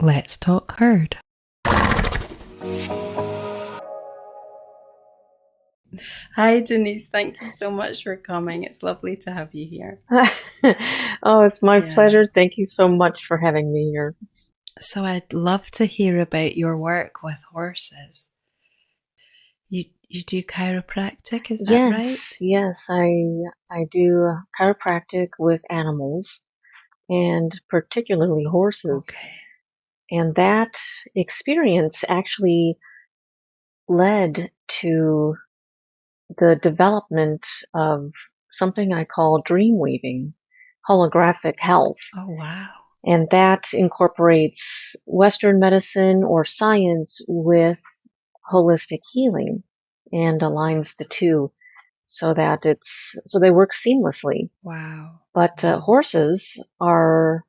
Let's talk herd. Hi, Denise. Thank you so much for coming. It's lovely to have you here. Oh, it's my Yeah. pleasure. Thank you so much for having me here. So I'd love to hear about your work with horses. You do chiropractic, is that right? Yes, I do chiropractic with animals and particularly horses. Okay. And that experience actually led to the development of something I call dreamweaving, holographic health. Oh, wow. And that incorporates Western medicine or science with holistic healing and aligns the two so they work seamlessly. Wow. But horses are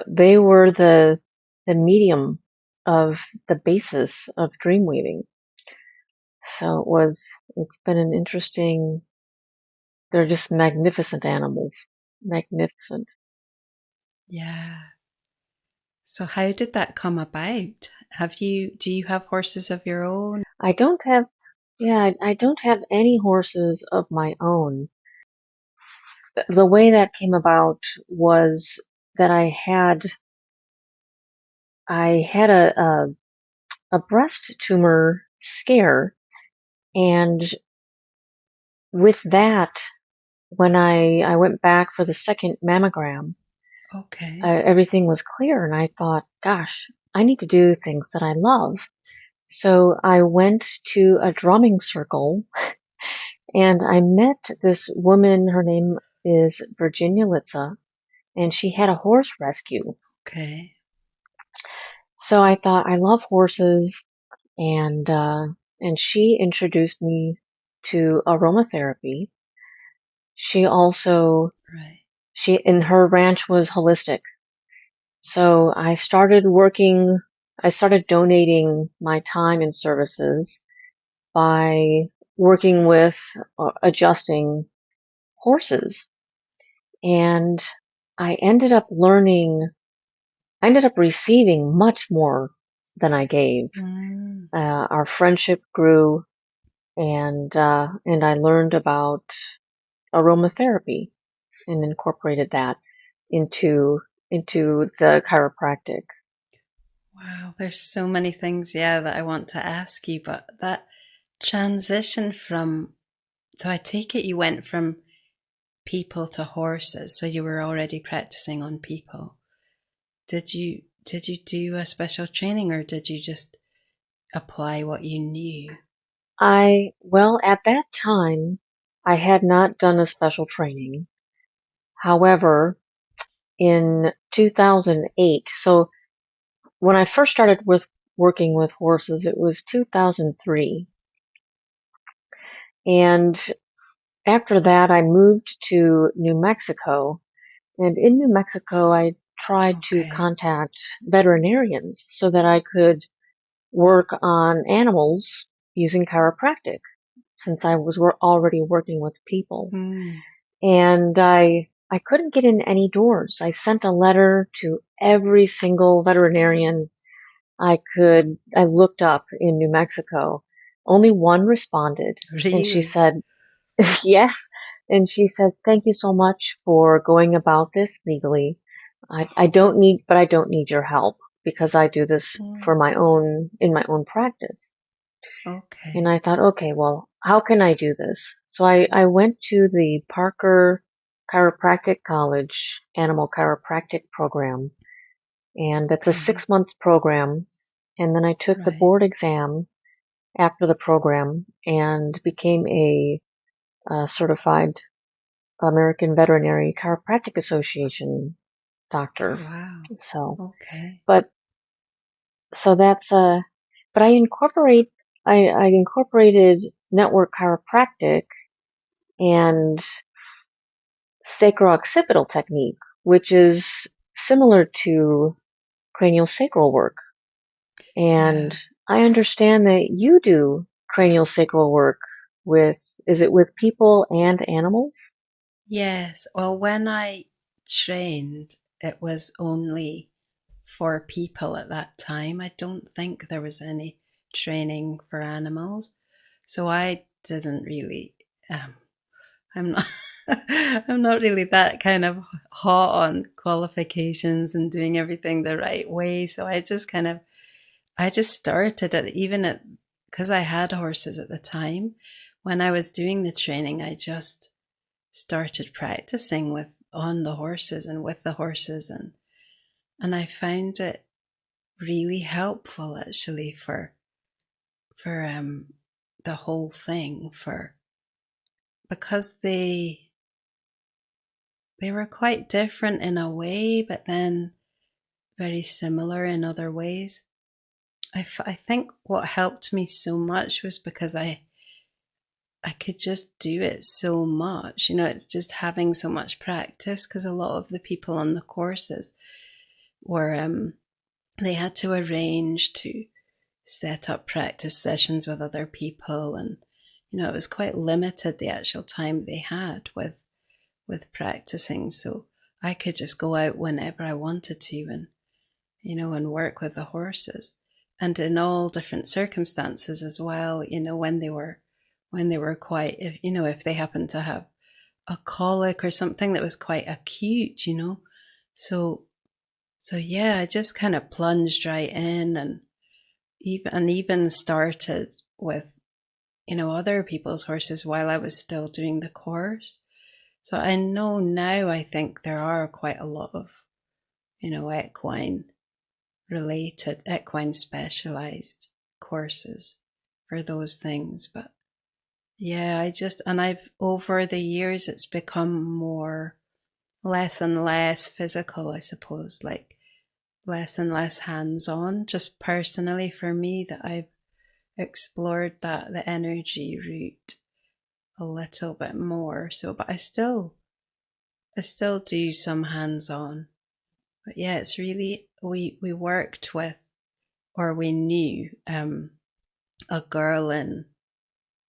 they were the medium of the basis of dreamweaving. So it's been an interesting, they're just magnificent animals. Magnificent. Yeah. So how did that come about? Do you have horses of your own? I don't have, yeah, I don't have any horses of my own. The way that came about was that I had a breast tumor scare, and with that, when I went back for the second mammogram, Okay. everything was clear, and I thought, gosh, I need to do things that I love. So I went to a drumming circle, and I met this woman. Her name is Virginia Litza, and she had a horse rescue. Okay. So I thought, I love horses, and she introduced me to aromatherapy. She also Right. she in her ranch was holistic. So I started donating my time and services by working with adjusting horses. And I ended up receiving much more than I gave. Mm. Our friendship grew, and I learned about aromatherapy and incorporated that into the chiropractic. Wow. There's so many things, yeah, that I want to ask you, but that transition from, so I take it you went from people to horses, so you were already practicing on people. Did you do a special training, or did you just apply what you knew? Well, at that time, I had not done a special training. However, in 2008, so when I first started with working with horses, it was 2003. And after that, I moved to New Mexico. And in New Mexico, I tried to Okay. contact veterinarians so that I could work on animals using chiropractic, since I was already working with people. Mm. And I couldn't get in any doors. I sent a letter to every single veterinarian I looked up in New Mexico. Only one responded, and she Really? said, yes. And she said, thank you so much for going about this legally. I don't need your help because I do this Mm. for in my own practice. And Okay. I thought, okay, well, how can I do this? So I went to the Parker Chiropractic College Animal Chiropractic program, and that's a Okay. 6 month program. And then I took the Right. board exam after the program and became a certified American Veterinary Chiropractic Association doctor. Wow. So, Okay. but so that's but I incorporated network chiropractic and sacro-occipital technique, which is similar to cranial sacral work. And Yeah. I understand that you do cranial sacral work is it with people and animals? Yes. Well, when I trained, it was only for people at that time. I don't think there was any training for animals. So I didn't really, um, I'm not, I'm not really that kind of hot on qualifications and doing everything the right way. So I just started it, even at, because I had horses at the time. When I was doing the training, I just started practicing with on the horses and with the horses, and I found it really helpful actually for the whole thing, for because they were quite different in a way, but then very similar in other ways. I think what helped me so much was because I could just do it so much. You know, it's just having so much practice, because a lot of the people on the courses were they had to arrange to set up practice sessions with other people, and you know, it was quite limited the actual time they had with practicing. So I could just go out whenever I wanted to, and you know, and work with the horses, and in all different circumstances as well. You know, when they were quite, if you know, if they happened to have a colic or something that was quite acute, you know. So yeah, I just kind of plunged right in, and even started with, you know, other people's horses while I was still doing the course. So I know now, I think there are quite a lot of, you know, equine specialized courses for those things. But yeah, and I've, over the years, it's become more, less and less physical, I suppose, like less and less hands on, just personally for me, that I've explored that, the energy route a little bit more. So, but I still do some hands on. But yeah, it's really, we worked with, or we knew a girl in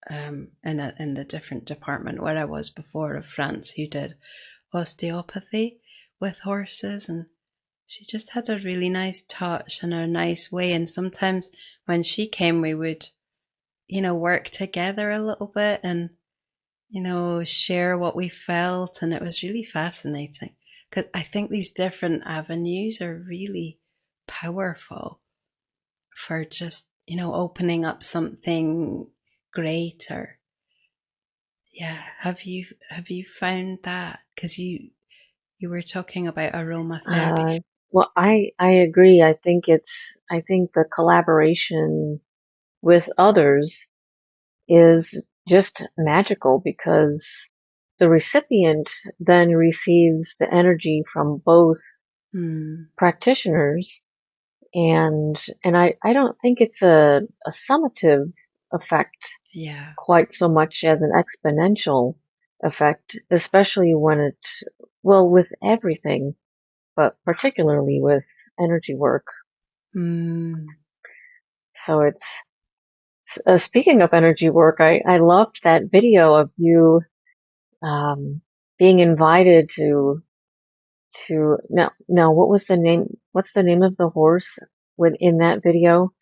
the different department where I was before of France, who did osteopathy with horses, and she just had a really nice touch and a nice way. And sometimes when she came, we would, you know, work together a little bit, and you know, share what we felt, and it was really fascinating, because I think these different avenues are really powerful for just, you know, opening up something greater. Yeah, have you found that? Because you were talking about aromatherapy. Uh, well, I agree. I think the collaboration with others is just magical because the recipient then receives the energy from both Hmm. practitioners, and I don't think it's a summative effect Yeah. quite so much as an exponential effect, especially when well, with everything, but particularly with energy work. Hmm. So speaking of energy work, I loved that video of you, um, being invited no, what was the name, what's the name of the horse in that video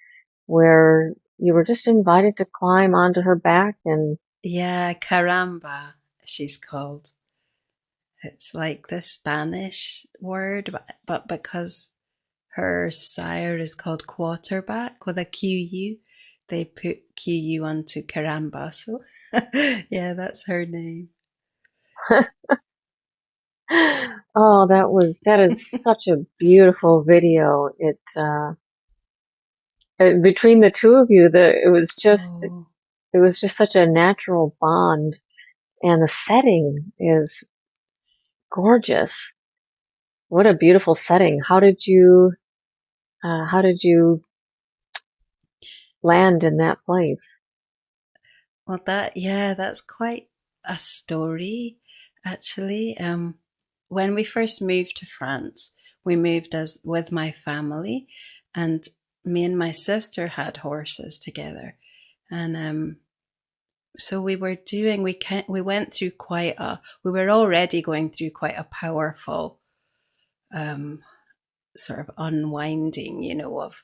where you were just invited to climb onto her back and, Yeah, caramba, she's called. It's like the Spanish word, but because her sire is called quarterback with a QU, they put QU onto caramba. So yeah, that's her name. oh, that is such a beautiful video. Between the two of you, Oh, it was just such a natural bond, and the setting is gorgeous. What a beautiful setting. How did you land in that place? well, yeah, that's quite a story, actually. When we first moved to France, we moved as with my family, and me and my sister had horses together, and so we went through we were already going through quite a powerful, um, sort of unwinding, of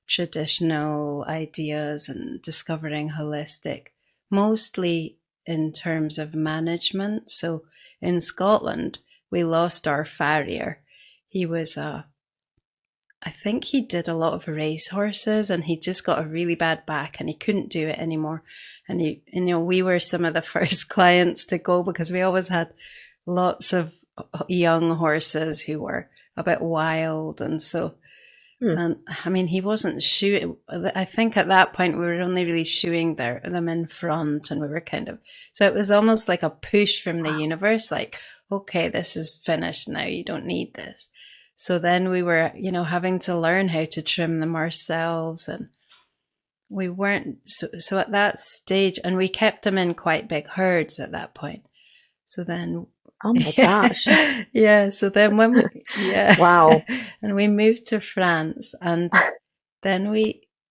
traditional ideas and discovering holistic, mostly in terms of management. So in Scotland, we lost our farrier. He was I think he did a lot of race horses, and he just got a really bad back and he couldn't do it anymore. And we were some of the first clients to go because we always had lots of young horses who were a bit wild. And so, Hmm. and I mean, he wasn't shoeing. I think at that point we were only really shoeing them in front, and we were kind of, so it was almost like a push from the Wow. universe, like, okay, this is finished now. You don't need this. So then we were, having to learn how to trim them ourselves, and we weren't so at that stage, and we kept them in quite big herds at that point. So then, Oh my gosh. yeah. So then yeah, Wow. and we moved to France, and then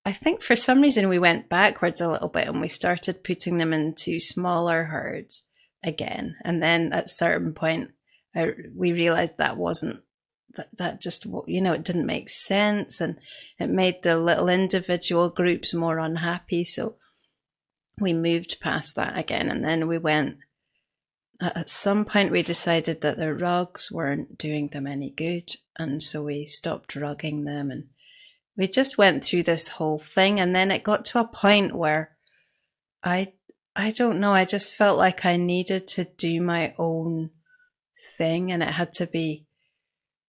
I think for some reason we went backwards a little bit, and we started putting them into smaller herds again. And then at a certain point, we realized that wasn't, that just, it didn't make sense, and it made the little individual groups more unhappy. So we moved past that again. And then we went, at some point, we decided that the rugs weren't doing them any good. And so we stopped rugging them, and we just went through this whole thing. And then it got to a point where I I don't know, I just felt like I needed to do my own thing, and it had to be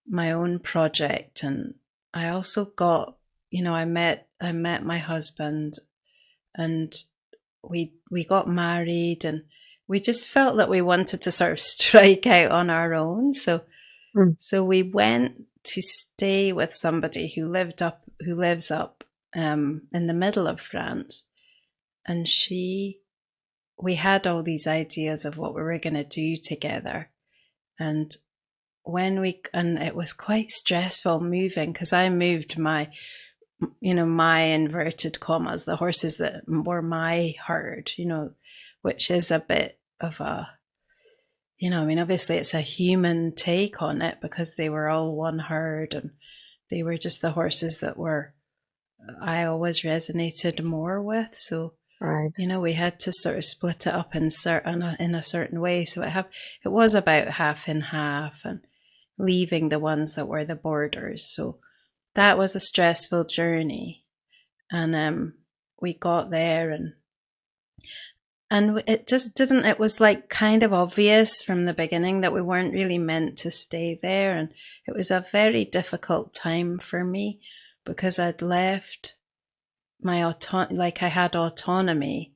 my own project. And I also got, I met my husband, and we got married, and we just felt that we wanted to sort of strike out on our own. So Hmm. so we went to stay with somebody who lives up in the middle of France. And we had all these ideas of what we were going to do together. And and it was quite stressful moving, because I moved my inverted commas, the horses that were my herd, which is a bit of I mean, obviously it's a human take on it, because they were all one herd, and they were just the horses that I always resonated more with. So, Right. we had to sort of split it up in a certain way. So it was about half and half, and leaving the ones that were the borders. So that was a stressful journey. And we got there, and it just didn't, it was like kind of obvious from the beginning that we weren't really meant to stay there. And it was a very difficult time for me, because I'd left like I had autonomy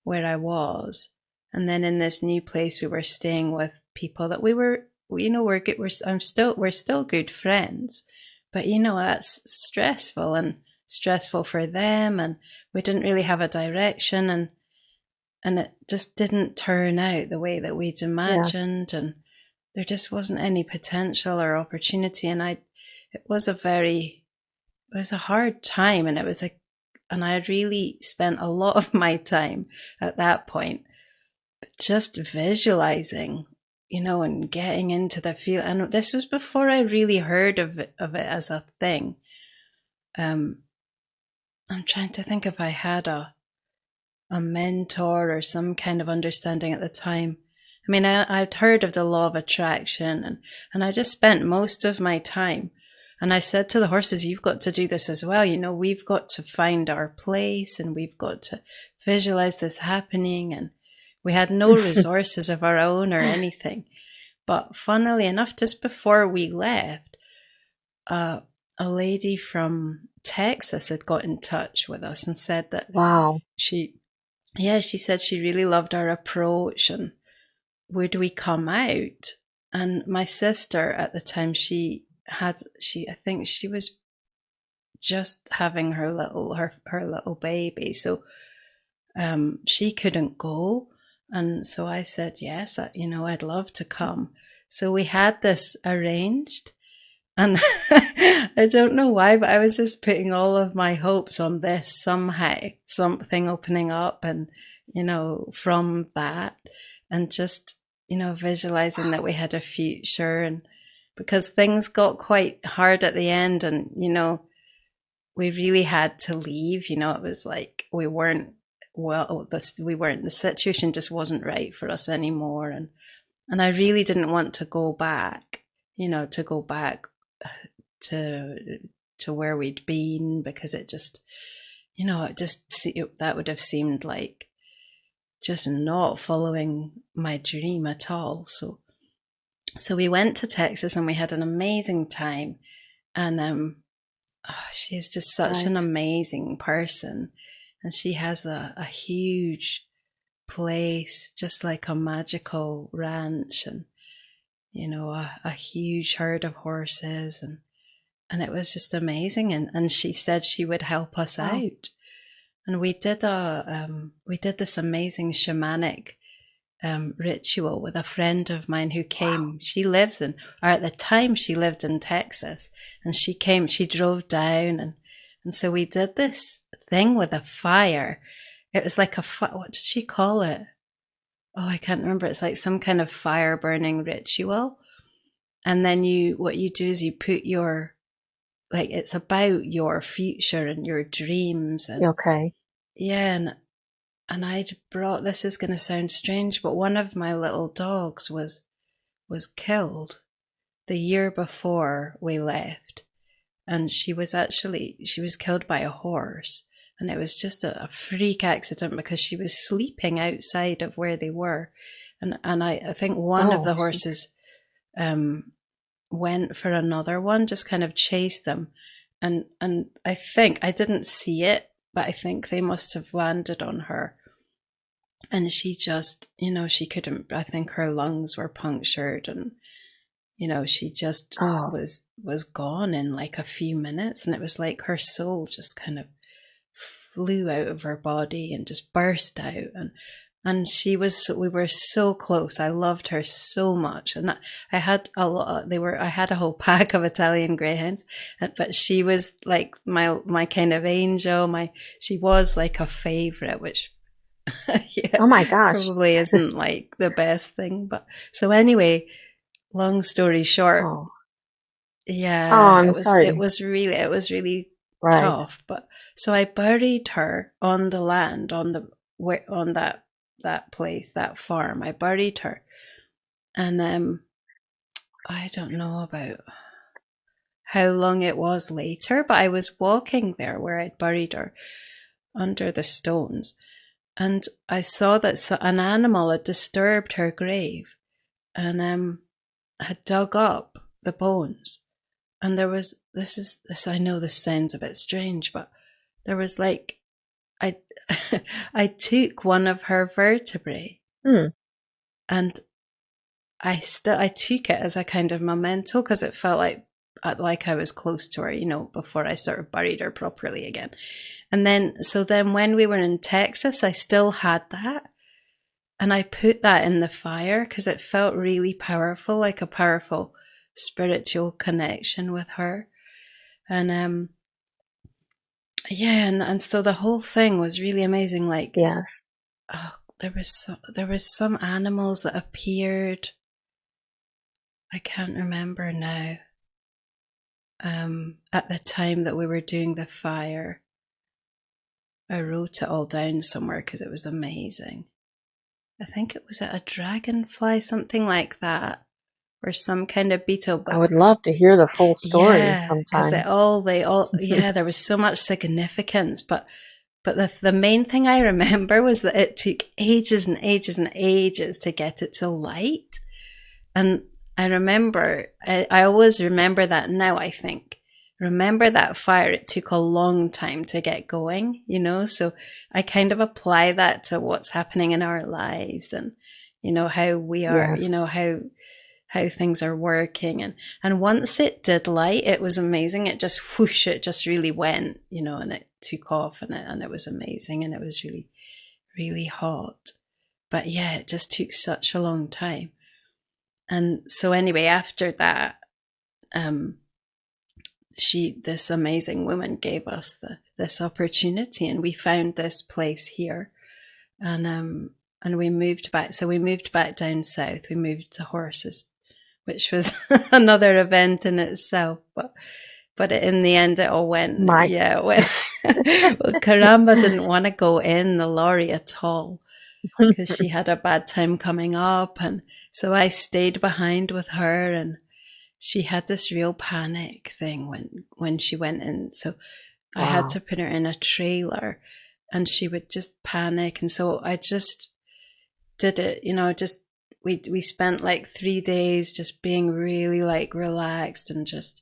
where I was. And then in this new place, we were staying with people that we're good. We're still good friends, but that's stressful, and stressful for them. And we didn't really have a direction, and it just didn't turn out the way that we'd Yes. imagined. And there just wasn't any potential or opportunity. And it was a hard time. And and I had really spent a lot of my time at that point just visualizing, and getting into the feel. And this was before I really heard of it as a thing. Um, I'm trying to think if I had a mentor or some kind of understanding at the time. I mean, I'd heard of the law of attraction, and I just spent most of my time. And I said to the horses, you've got to do this as well. We've got to find our place, and we've got to visualize this happening. And we had no resources of our own or anything. But funnily enough, just before we left, uh, a lady from Texas had got in touch with us and said that Wow. she she said she really loved our approach, and would we come out? And my sister at the time, I think she was just having her little baby, so she couldn't go. And so I said yes, I'd love to come. So we had this arranged, and I don't know why, but I was just putting all of my hopes on this somehow, something opening up, and, from that, and just, visualizing that we had a future. And because things got quite hard at the end, and we really had to leave. It was like we weren't well. We weren't. The situation just wasn't right for us anymore, and I really didn't want to go back. To go back to where we'd been, because it just, that would have seemed like just not following my dream at all. So we went to Texas and we had an amazing time. And she's just such an Right. amazing person, and she has a huge place, just like a magical ranch, and a huge herd of horses, and it was just amazing. And she said she would help us Wow. out, and we did this amazing shamanic ritual with a friend of mine who came. She lives in, or at the time she lived in Texas, and she drove down, and so we did this thing with a fire. It was like what did she call it? Oh, I can't remember. It's like some kind of fire burning ritual. And then what you do is you put like, it's about your future and your dreams. And Okay. yeah, and I'd brought, this is going to sound strange, but one of my little dogs was killed the year before we left, and she was killed by a horse, and it was just a freak accident because she was sleeping outside of where they were, and I think one of Oh, the jeez. horses went for another one, just kind of chased them, and I think, I didn't see it, but I think they must have landed on her, and she just, she couldn't, I think her lungs were punctured, and she just Oh, was gone in like a few minutes, and it was like her soul just kind of flew out of her body and just burst out, and we were so close. I loved her so much, and I had a lot. I had a whole pack of Italian greyhounds, but she was like my kind of angel. She was like a favorite, which yeah, oh my gosh. probably isn't like the best thing. But so anyway, long story short, Oh, oh, yeah, I'm sorry to, it was really right. tough. But so I buried her on the land, on that place, that farm. I buried her, and I don't know about how long it was later, but I was walking there where I'd buried her under the stones, and I saw that an animal had disturbed her grave, and had dug up the bones. And there was, this, I know this sounds a bit strange, but there was like, I I took one of her vertebrae, Hmm. and I took it as a kind of memento, because it felt like I was close to her, before I sort of buried her properly again. And then when we were in Texas, I still had that. And I put that in the fire because it felt really powerful, like a powerful spiritual connection with her. And yeah, and so the whole thing was really amazing. Like, Yes. oh, there was some animals that appeared. I can't remember now. At the time that we were doing the fire, I wrote it all down somewhere because it was amazing. I think it was a dragonfly, something like that, or some kind of beetle. I But would love to hear the full story yeah, because sometime. yeah, there was so much significance. But the main thing I remember was that it took ages and ages and ages to get it to light. And I always remember that now, I think. Remember that fire, it took a long time to get going, So I kind of apply that to what's happening in our lives, and, how we are, Yes. how things are working. And once it did light, it was amazing. It just whoosh, it just really went, and it took off, and it was amazing, and it was really, really hot. But yeah, it just took such a long time. And so anyway, after that, um, this amazing woman gave us this opportunity, and we found this place here, and we moved back. So we moved back down south. We moved to horses which was another event in itself. But in the end, it all went, My, yeah, it went. Well, Caramba didn't want to go in the lorry at all because she had a bad time coming up. And so I stayed behind with her, and she had this real panic thing when she went in. So I had wow, to put her in a trailer, and she would just panic. And so I just did it, just we spent like 3 days just being really like relaxed and just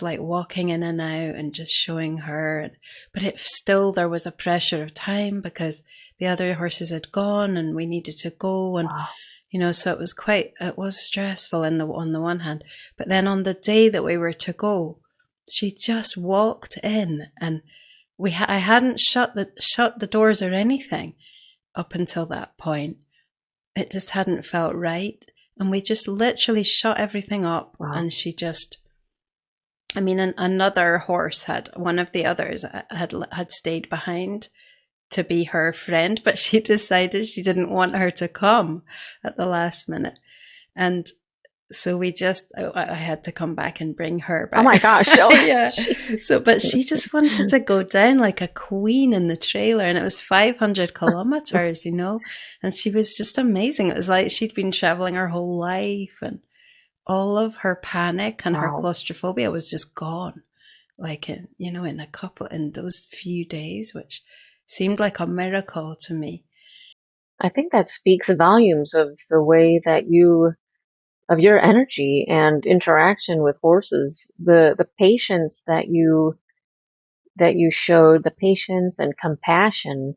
like walking in and out and just showing her. But it still, there was a pressure of time because the other horses had gone and we needed to go. And wow, so it was stressful on the one hand, but then on the day that we were to go, she just walked in, and I hadn't shut the doors or anything up until that point. It just hadn't felt right, and we just literally shut everything up, wow. and she just, I mean, another horse had one of the others had stayed behind to be her friend, but she decided she didn't want her to come at the last minute. And so I had to come back and bring her Oh back. my gosh. Oh, Yeah. jeez. But she just wanted to go down like a queen in the trailer, and it was 500 kilometers, and she was just amazing. It was like she'd been traveling her whole life, and all of her panic and her Wow. claustrophobia was just gone. Like in those few days, which seemed like a miracle to me. I think that speaks volumes of the way that of your energy and interaction with horses, the patience that you showed, the patience and compassion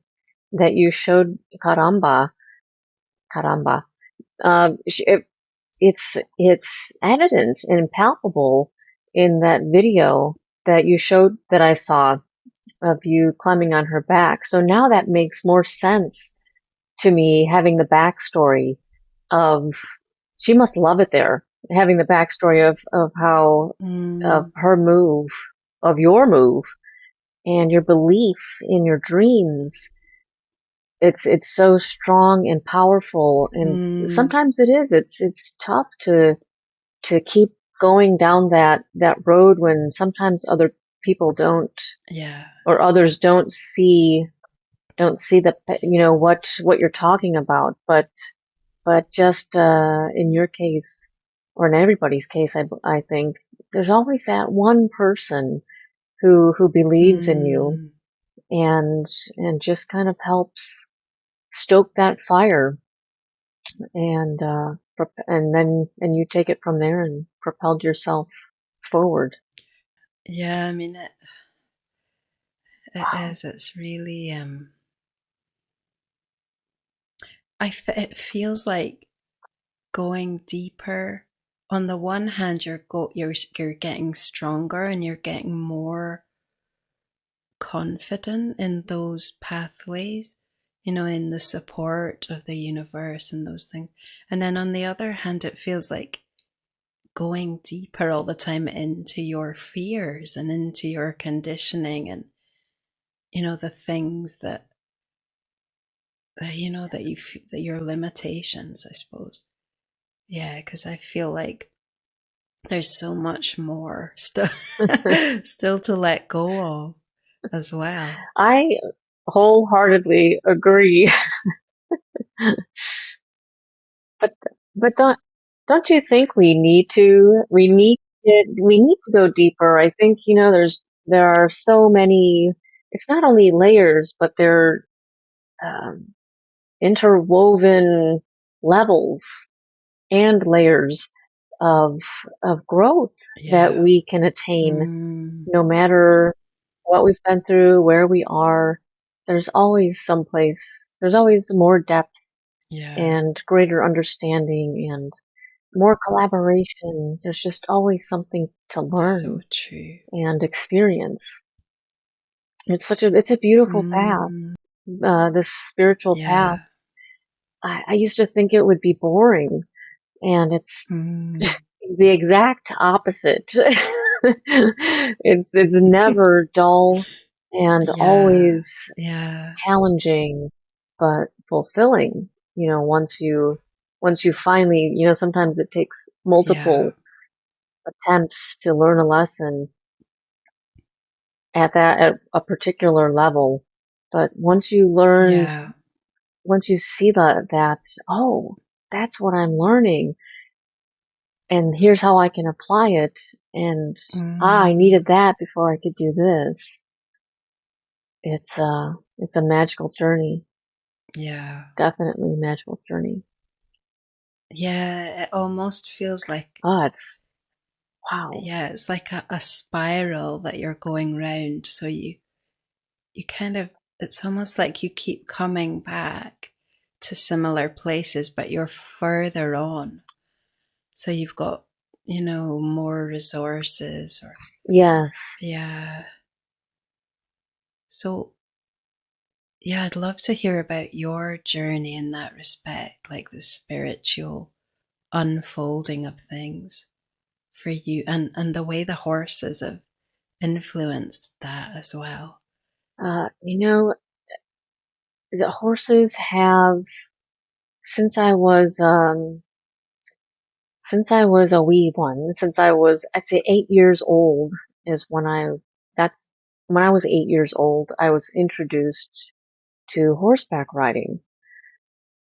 that you showed Caramba, Caramba. It's evident and palpable in that video that you showed that I saw of you climbing on her back. So now that makes more sense to me, having the backstory of she must love it there, having the backstory of how of Mm, her move, of your move, and your belief in your dreams. It's so strong and powerful, and mm, sometimes it's tough to keep going down that road when sometimes other people don't, yeah, or others don't see the what you're talking about. But just in your case, or in everybody's case, I think there's always that one person who believes in you mm, and and just kind of helps stoke that fire, and and you take it from there and propelled yourself forward. yeah. I mean, it Wow. is. It's really. It feels like going deeper. On the one hand, you're getting stronger and you're getting more confident in those pathways, in the support of the universe and those things. And then on the other hand, it feels like going deeper all the time into your fears and into your conditioning, and the things that your limitations, I suppose. Yeah, because I feel like there's so much more still still to let go of as well. I wholeheartedly agree. But but don't you think we need to go deeper? I think there are so many. It's not only layers, but they're um, interwoven levels and layers of of growth that Yeah. we can attain, Mm, no matter what we've been through, where we are. There's always someplace. There's always more depth yeah. and greater understanding and more collaboration. There's just always something to So learn true. and experience. It's a beautiful path, Mm, this spiritual path. yeah. I used to think it would be boring, and it's Mm, the exact opposite. It's never dull and yeah. always Yeah. challenging, but fulfilling. Once you once you finally, sometimes it takes Yeah. multiple attempts to learn a lesson at a particular level. But Yeah. once you see that, oh, that's what I'm learning, and here's how I can apply it, and I Mm, needed that before I could do this. It's a magical journey. yeah. Definitely a magical journey. Yeah. It almost feels like, Oh, it's wow. yeah, it's like a spiral that you're going round. So you kind of, it's almost like you keep coming back to similar places, but you're further on. So you've got, more resources or, Yes. yeah. So, yeah, I'd love to hear about your journey in that respect, like the spiritual unfolding of things for you and the way the horses have influenced that as well. Uh, you know, the horses have since I was since I was a wee one, I'd say 8 years old is that's when I was 8 years old, I was introduced to horseback riding.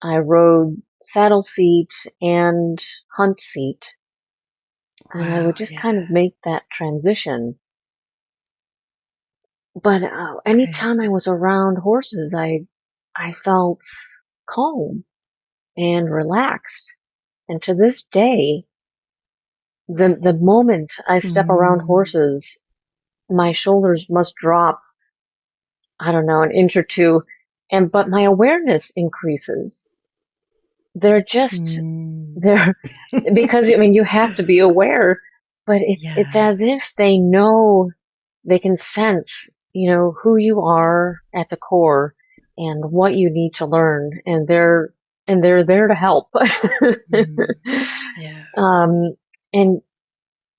I rode saddle seat and hunt seat, and I would Wow, just yeah. kind of make that transition. But Okay. anytime I was around horses, I felt calm and relaxed. And to this day, the moment I step around Mm, horses, my shoulders must drop, I don't know, an inch or two, but my awareness increases. They're just mm. they're because I mean you have to be aware, but it's Yeah. as if they know, they can sense, who you are at the core and what you need to learn, and they're there to help. Mm, yeah. um, and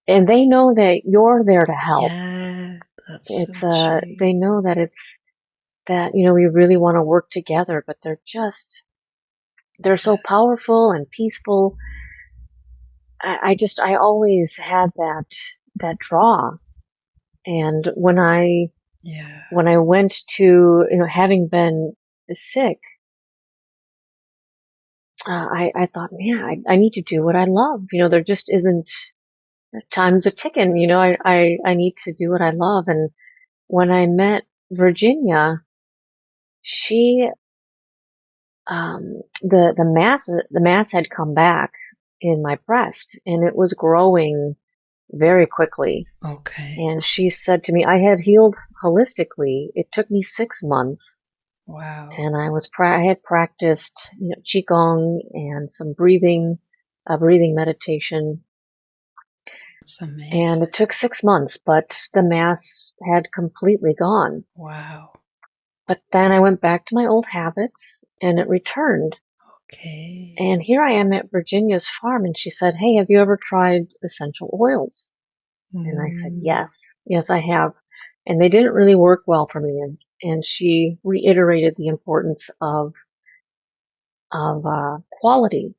and they know that you're there to help. Yeah, that's so It's true. they know that it's that we really want to work together, but they're so Yeah. powerful and peaceful. I always had that draw, and Yeah. when I went to, having been sick, I thought, man, I need to do what I love. There just isn't, time's a ticking. I need to do what I love. And when I met Virginia, she, the mass had come back in my breast, and it was growing very quickly. Okay. And she said to me, I had healed holistically. It took me 6 months, Wow. and I had practiced, qigong and some breathing meditation, That's and amazing. it took 6 months, but the mass had completely gone. Wow. But then I went back to my old habits, and it returned. Okay. And here I am at Virginia's farm, and she said, "Hey, have you ever tried essential oils?" And I said, Mm, "Yes, I have." And they didn't really work well for me. And she reiterated the importance of quality.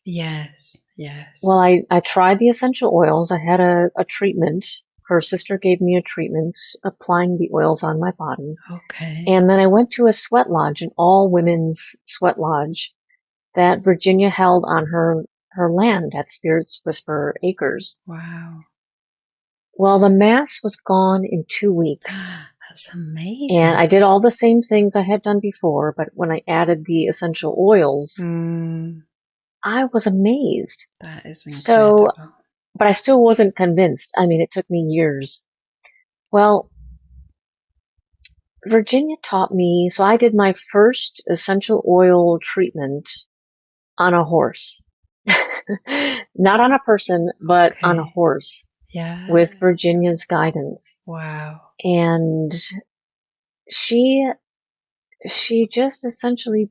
yes. Yes. Well, I tried the essential oils. I had a treatment. Her sister gave me a treatment applying the oils on my body. Okay. And then I went to a sweat lodge, an all women's sweat lodge that Virginia held on her land at Spirits Whisperer Acres. Wow. Well, the mass was gone in 2 weeks. That's And I amazing. did all the same things I had done before, but when I added the essential oils, Mm, I was amazed. that is So, incredible. but I still wasn't convinced. I mean, it took me years. Well, Virginia taught me, so I did my first essential oil treatment on a horse. Not on a person, but on a Okay. horse Yeah. with Virginia's guidance. Wow. And she, she just essentially,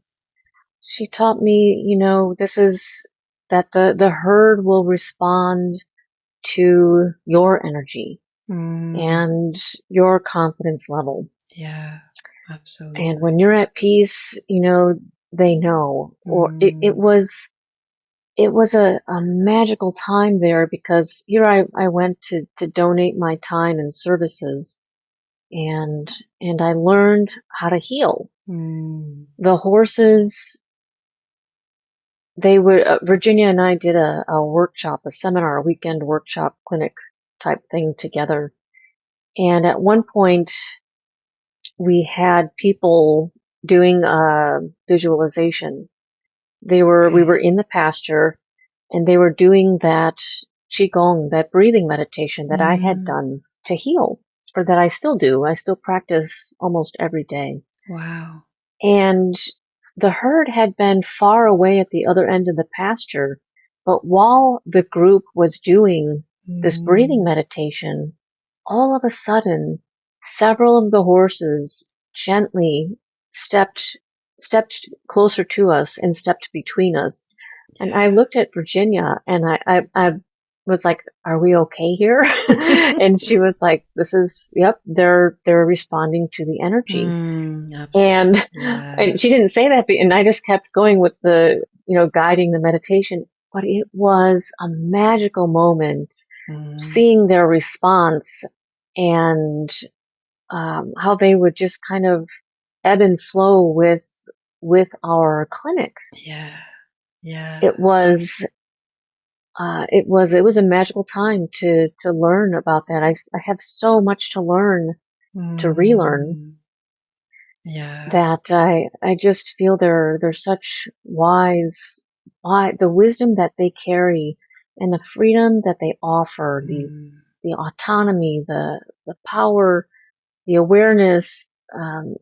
she taught me, this is that the herd will respond to your energy Mm, and your confidence level. yeah. And Absolutely. when you're at peace, they know, or it Mm, was, it was a magical time there because here I went to donate my time and services and I learned how to heal. Mm. The horses, they would, Virginia and I did a workshop, a seminar, a weekend workshop clinic type thing together. And at one point we had people doing a visualization. We were Okay. in the pasture and they were doing that qigong, that breathing meditation that I had Mm. done to heal, or that I still do. I still practice almost every day. Wow. And the herd had been far away at the other end of the pasture, but while the group was doing this breathing Mm. meditation, all of a sudden, several of the horses gently stepped stepped closer to us and stepped between us. And I looked at Virginia and I was like, "Are we okay here?" And she was like, "This is, yep, they're responding to the energy." Absolutely. And, Yeah. and she didn't say that, and I just kept going with the, guiding the meditation. But it was a magical moment Mm. seeing their response and how they would just kind of ebb and flow with our clinic. Yeah. Yeah. It was it was a magical time to learn about that. I have so much to learn, to relearn, Mm. Yeah. that I just feel they're such the wisdom that they carry and the freedom that they offer, Mm. the autonomy, the power, the awareness, um,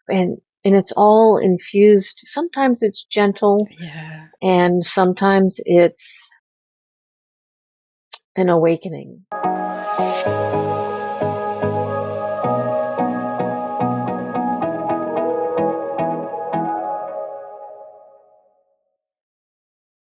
and it's all infused. Sometimes it's gentle, Yeah. and sometimes it's an awakening.